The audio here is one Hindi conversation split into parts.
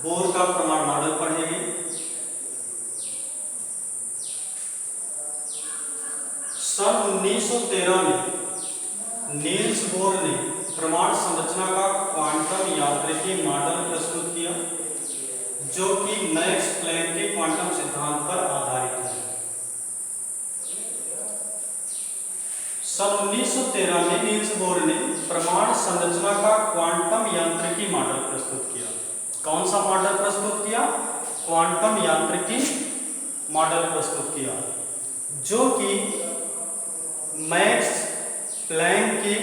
बोर का प्रमाण मॉडल पढ़ेंगे। सन 1913 में नील्स बोर ने प्रमाण संरचना का क्वांटम यांत्रिकी मॉडल प्रस्तुत किया जो कि मैक्स प्लैंक के क्वांटम सिद्धांत पर आधारित है। सन 1913 में नील्स बोर ने प्रमाण संरचना का क्वांटम यांत्रिकी मॉडल प्रस्तुत किया। कौन सा मॉडल प्रस्तुत किया? क्वांटम यांत्रिकी मॉडल प्रस्तुत किया जो कि मैक्स प्लैंक के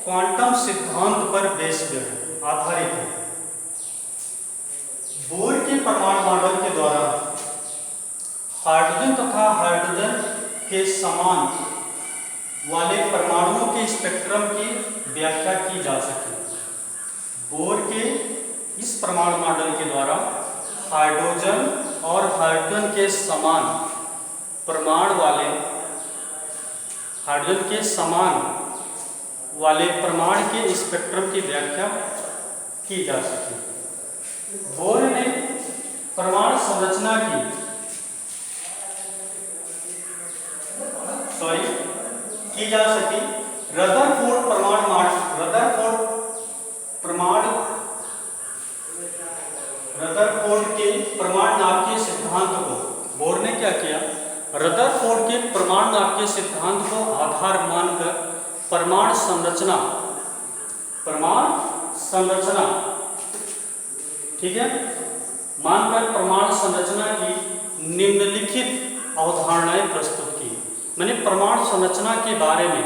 क्वांटम सिद्धांत पर बेस्ड है, आधारित है। बोर के प्रमाण मॉडल के द्वारा हाइड्रोजन तथा हाइड्रोजन के समान वाले परमाणुओं के स्पेक्ट्रम की व्याख्या की जा सके। बोर के इस प्रमाण मॉडल के द्वारा हाइड्रोजन और हाइड्रोजन के समान प्रमाण वाले हाइड्रोजन के समान वाले प्रमाण के स्पेक्ट्रम की व्याख्या की जा सके। बोर ने प्रमाण संरचना की जा सकी। रदरफोर्ड के प्रमाण नाभिकीय सिद्धांत को बोर ने क्या किया? रदरफोर्ड के प्रमाण नाभिकीय सिद्धांत को आधार मानकर प्रमाण संरचना ठीक है, मानकर प्रमाण संरचना की निम्नलिखित अवधारणाएं प्रस्तुत की। मैंने प्रमाण संरचना के बारे में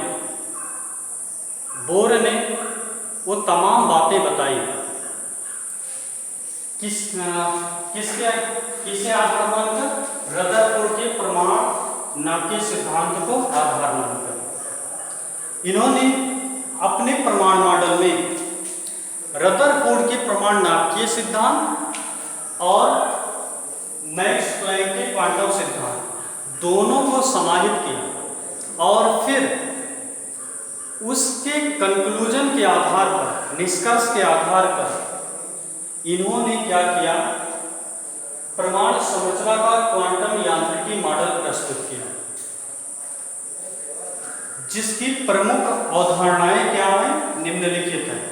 बोर ने वो तमाम बातें बताई। किसे आधार मानकर? रदरफोर्ड के प्रमाण नाभिकीय सिद्धांत को आधार मानकर इन्होंने अपने प्रमाण मॉडल में रदरफोर्ड के प्रमाण नाभिकीय सिद्धांत और मैक्स प्लैंक के क्वांटम सिद्धांत दोनों को समाहित किया और फिर उसके कंक्लूजन के आधार पर, निष्कर्ष के आधार पर इन्होंने क्या किया? प्रमाण संरचना का क्वांटम यांत्रिकी मॉडल प्रस्तुत किया जिसकी प्रमुख अवधारणाएं क्या हैं? निम्नलिखित हैं।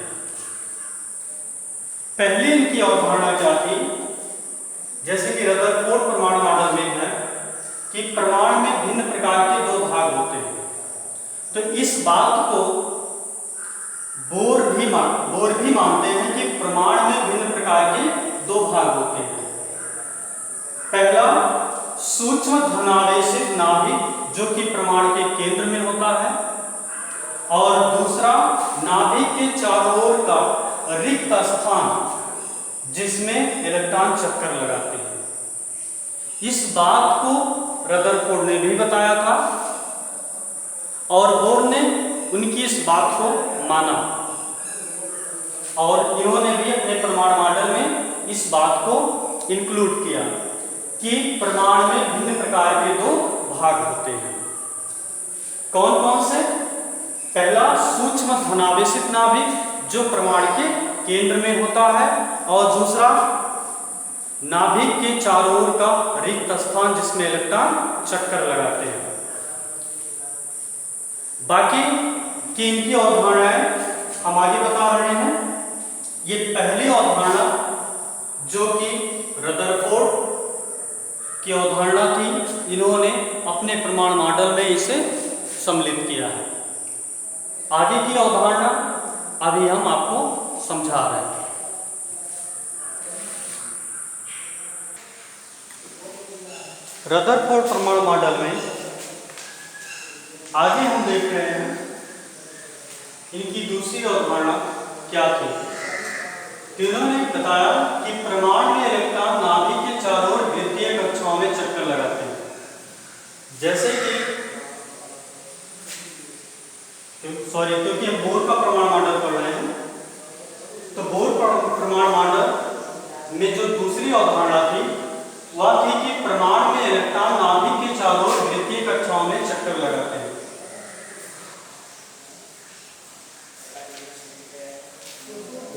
पहली इनकी अवधारणा क्या थी? जैसे कि रदरफोर्ड प्रमाण मॉडल में है कि प्रमाण में भिन्न प्रकार के दो भाग होते हैं। तो इस बात को बोर भी मानते हैं कि प्रमाण में भिन्न प्रकार के दो भाग होते हैं। पहला सूक्ष्म धनावेशित नाभिक जो कि प्रमाण के केंद्र में होता है और दूसरा नाभिक के चारों ओर का रिक्त स्थान जिसमें इलेक्ट्रॉन चक्कर लगाते हैं। इस बात को रदरफोर्ड ने भी बताया था और बोर ने उनकी इस बात को माना और इन्होंने भी अपने प्रमाण मॉडल में इस बात को इंक्लूड किया कि प्रमाण में भिन्न प्रकार के दो भाग होते हैं। कौन कौन से? पहला सूक्ष्म धनावेशित नाभिक जो प्रमाण के केंद्र में होता है और दूसरा नाभिक के चारों ओर का रिक्त स्थान जिसमें इलेक्ट्रॉन चक्कर लगाते हैं। बाकी की इनकी अवधारणाएं हम आगे बता रहे हैं। ये पहली अवधारणा जो कि रदरफोर्ड की अवधारणा थी, इन्होंने अपने प्रमाण मॉडल में इसे सम्मिलित किया है। आगे की अवधारणा अभी हम आपको समझा रहे हैं। रदरफोर्ड प्रमाण मॉडल में आगे हम देख रहे हैं इनकी दूसरी अवधारणा क्या थी। इन्होंने बताया कि प्रमाण में इलेक्ट्रॉन नाभिक के चारों ओर वृत्तीय कक्षाओं में चक्कर लगाते हैं। जैसे कि क्योंकि हम बोर का प्रमाण मॉडल पढ़ रहे हैं, तो बोर प्रमाण मॉडल में जो दूसरी अवधारणा थी वह थी कि प्रमाण में इलेक्ट्रॉन नाभिक के चारों ओर वृत्तीय कक्षाओं में चक्कर लगाते हैं।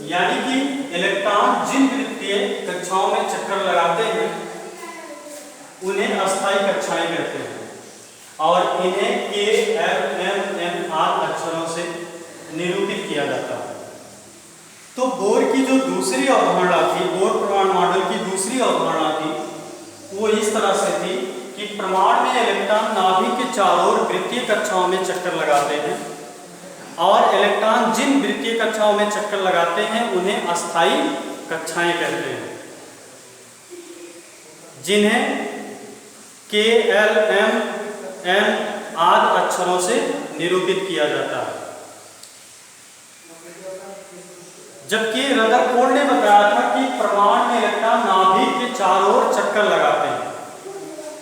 यानी कि इलेक्ट्रॉन जिन वृत्तीय कक्षाओं में चक्कर लगाते हैं उन्हें अस्थायी कक्षाएं कहते हैं और इन्हें K, L, M, N आदि अक्षरों से निरूपित किया जाता है। तो बोर की जो दूसरी अवधारणा थी, बोर प्रमाण मॉडल की दूसरी अवधारणा थी, वो इस तरह से थी कि प्रमाण में इलेक्ट्रॉन नाभिक के चारों ओर वृत्तीय कक्षाओं में चक्कर लगाते हैं और इलेक्ट्रॉन जिन वृत्तीय कक्षाओं में चक्कर लगाते हैं उन्हें अस्थायी कक्षाएं कहते हैं, जिन्हें K, L, M, N आदि अक्षरों से निरूपित किया जाता है। जबकि रदरफोर्ड ने बताया था कि प्रमाण में इलेक्ट्रॉन नाभिक के चारों ओर चक्कर लगाते हैं।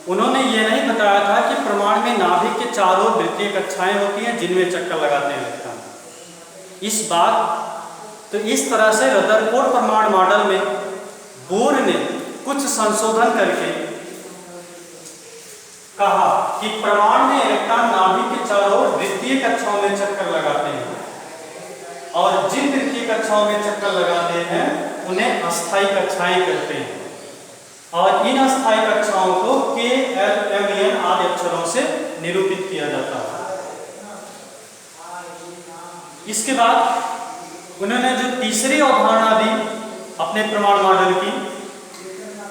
उन्होंने ये नहीं बताया था कि प्रमाण में नाभिक के चारों ओर वृत्तीय कक्षाएं होती हैं जिनमें चक्कर लगाते हैं इलेक्ट्रॉन। इस तरह से रदरफोर्ड प्रमाण मॉडल में बोर ने कुछ संशोधन करके कहा कि प्रमाण में इलेक्ट्रॉन नाभिक के चारों ओर वृत्तीय कक्षाओं में चक्कर लगाते हैं और जिन वृत्तीय कक्षाओं में चक्कर लगाते हैं उन्हें अस्थायी कक्षाएं कहते हैं और इन अस्थायी कक्षाओं को K, L, M, N आदि अक्षरों से निरूपित किया जाता है। इसके बाद उन्होंने जो तीसरी अवधारणा दी अपने प्रमाण मॉडल की,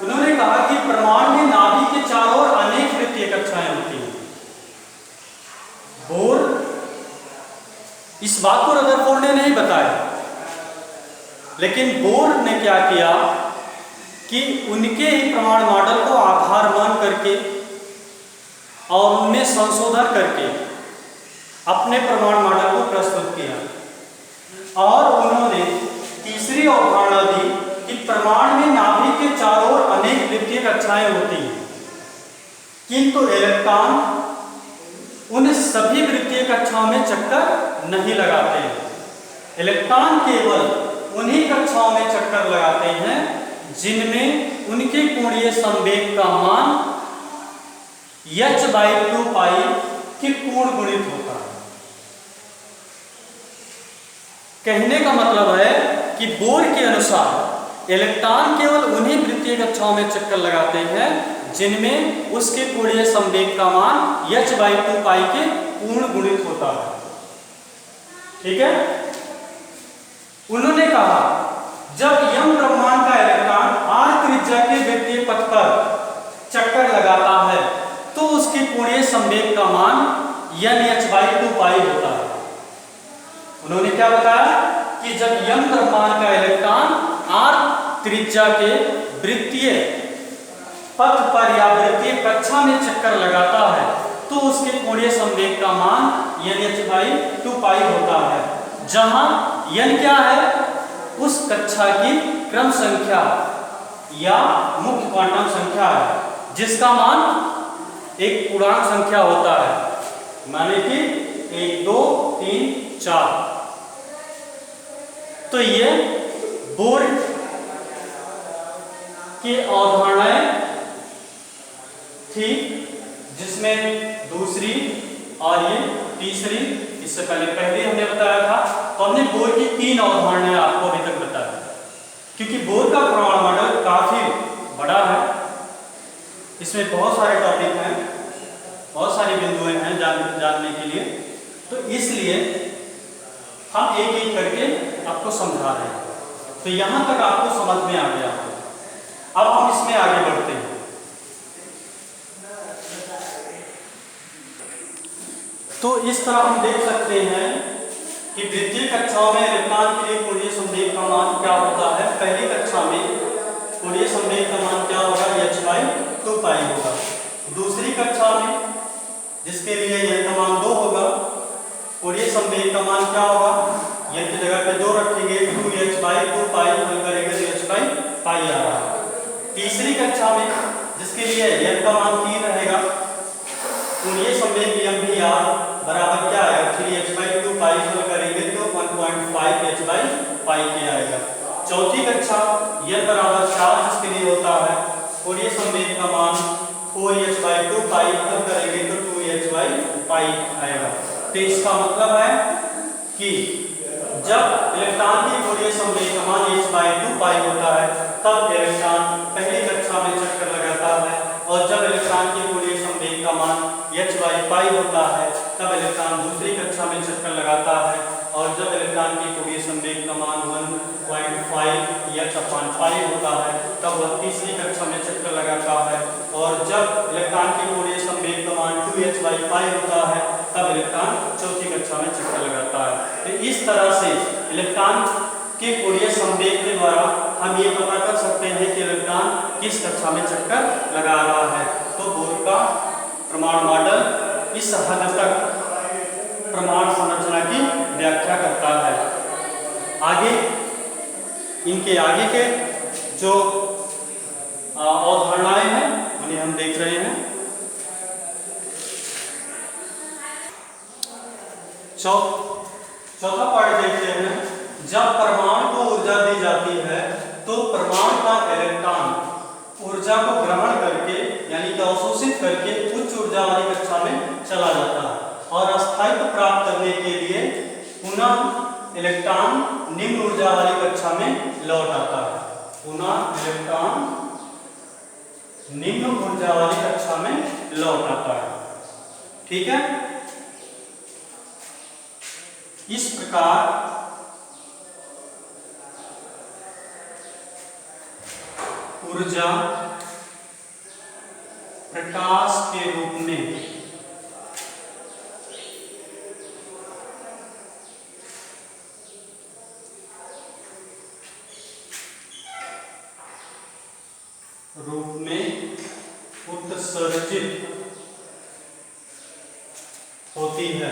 उन्होंने कहा कि प्रमाण में नाभिक के चारों ओर अनेक वृत्तीय कक्षाएं होती हैं। बोर इस बात को रदरफोर्ड ने नहीं बताया, लेकिन बोर ने क्या किया कि उनके ही प्रमाण मॉडल को आधार मान करके और उनमें संशोधन करके अपने प्रमाण मॉडल को प्रस्तुत किया और उन्होंने तीसरी अवधारणा दी कि प्रमाण में नाभिक के चारों ओर अनेक वृत्तीय कक्षाएं होती हैं, किंतु इलेक्ट्रॉन उन सभी वृत्तीय कक्षाओं में चक्कर नहीं लगाते हैं। इलेक्ट्रॉन केवल उन्हीं कक्षाओं में चक्कर लगाते हैं जिनमें उनके कोणीय संवेग का मान h/2 पाई के पूर्ण गुणित होता है। कहने का मतलब है कि बोर के अनुसार इलेक्ट्रॉन केवल उन्हीं वृत्तीय कक्षाओं में चक्कर लगाते हैं जिनमें उसके कोणीय संवेग का मान h/2 पाई के पूर्ण गुणित होता है। ठीक है। उन्होंने कहा जब यम द्रव्यमान का इलेक्ट्रॉन r त्रिज्या के वृत्तीय पथ पर चक्कर लगाता है तो उसके कोणीय संवेग का मान h/2 पाई होता है। उन्होंने क्या बताया कि जब यम द्रव्यमान का इलेक्ट्रॉन r त्रिज्या के वृत्तीय पथ पर या वृत्तीय कक्षा में चक्कर लगाता है तो उसके कोणीय संवेग का मान h/2 पाई होता है, जहां n क्या है, उस कक्षा की क्रम संख्या या मुख्य क्वांटम संख्या है जिसका मान एक पूर्णांक संख्या होता है, माने कि 1, 2, 3, 4। तो ये बोर की अवधारणाएं थी, जिसमें दूसरी और ये तीसरी, इससे पहले हमने बताया था। तो हमने बोर की 3 अवधारणाएं आपको अभी तक बताया, क्योंकि बोर का प्रमाण मॉडल काफी बड़ा है, इसमें बहुत सारे टॉपिक हैं, बहुत सारी बिंदुएं हैं जानने के लिए, तो इसलिए हम एक एक करके आपको समझा रहे हैं। तो यहां तक आपको समझ में आ गया। अब हम इसमें आगे बढ़ते हैं। तो इस तरह हम देख सकते हैं कि वृत्तीय कक्षाओं में इलेक्ट्रॉन के लिए कोणीय संवेग का मान क्या होता है। पहली कक्षा में कोणीय संवेग का मान क्या होगा, h/2 पाई होगा। दूसरी कक्षा में जिसके लिए n का मान 2 होगा, कोणीय संवेग का मान क्या होगा, n की जगह पे 2 रखेंगे, 2h/2 पाई हल करेंगे तो h/π आ रहा है। तीसरी कक्षा में जिसके लिए n का मान 3 रहेगा, कोणीय संवेग m भी बराबर क्या आएगा, 3h/2 पाई हल करेंगे तो 1.5 h/π के आएगा। चौथी कक्षा n बराबर 4 जिसके लिए होता है, कोणीय संवेग का मान 4h/2 पाई हल करेंगे तो 2h/π आएगा। तो इसका मतलब है कि जब इलेक्ट्रॉन की कोणीय संवेग का मान h/2 पाई होता है तब इलेक्ट्रॉन पहली कक्षा में चक्कर लगाता है, और जब इलेक्ट्रॉन की कोणीय संवेग का मान h/पाई होता है तब इलेक्ट्रॉन दूसरी कक्षा में चक्कर लगाता है, और जब इलेक्ट्रॉन की कोणीय संवेग का मान 1.5 h/पाई होता है तब वह तीसरी कक्षा में चक्कर लगाता है, और जब इलेक्ट्रॉन की कोणीय संवेग का मान 2h/पाई होता है तब इलेक्ट्रॉन चौथी कक्षा में चक्कर लगाता है। तो इस तरह से इलेक्ट्रॉन के कोणीय संवेग के द्वारा हम ये पता कर सकते हैं कि इलेक्ट्रॉन किस कक्षा में चक्कर लगा रहा है। तो बोर का प्रमाण मॉडल इस हद तक प्रमाण संरचना की व्याख्या करता है। आगे इनके आगे के जो अवधारणाएं हैं उन्हें हम देख रहे हैं। चौथा पॉइंट देखते हैं। जब परमाणु को ऊर्जा दी जाती है तो परमाणु का इलेक्ट्रॉन ऊर्जा को ग्रहण करके यानी कि अवशोषित करके उच्च ऊर्जा वाली कक्षा में चला जाता है, और स्थायित्व प्राप्त करने के लिए पुनः इलेक्ट्रॉन निम्न ऊर्जा वाली कक्षा में लौट आता है। पुनः इलेक्ट्रॉन निम्न ऊर्जा वाली कक्षा में लौट आता है। ठीक है। इस प्रकार ऊर्जा प्रकाश के रूप में उत्सर्जित होती है।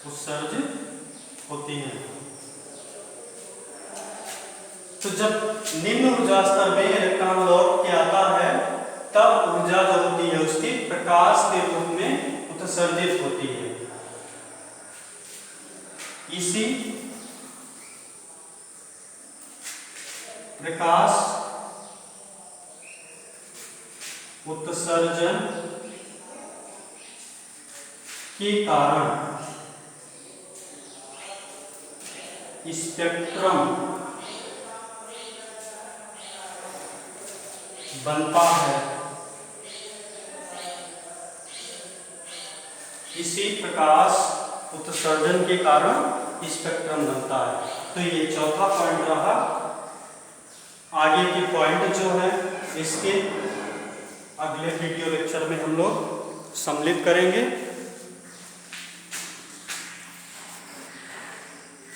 उत्सर्जित होती है। तो जब निम्न ऊर्जा स्तर में इलेक्ट्रॉन लौट के आता है तब ऊर्जा जो होती है उसकी प्रकाश के रूप में उत्सर्जित होती है। इसी प्रकाश उत्सर्जन के कारण स्पेक्ट्रम बनता है। इसी प्रकाश उत्सर्जन के कारण स्पेक्ट्रम बनता है। तो ये चौथा पॉइंट रहा। आगे की पॉइंट जो है इसके अगले वीडियो लेक्चर में हम लोग सम्मिलित करेंगे।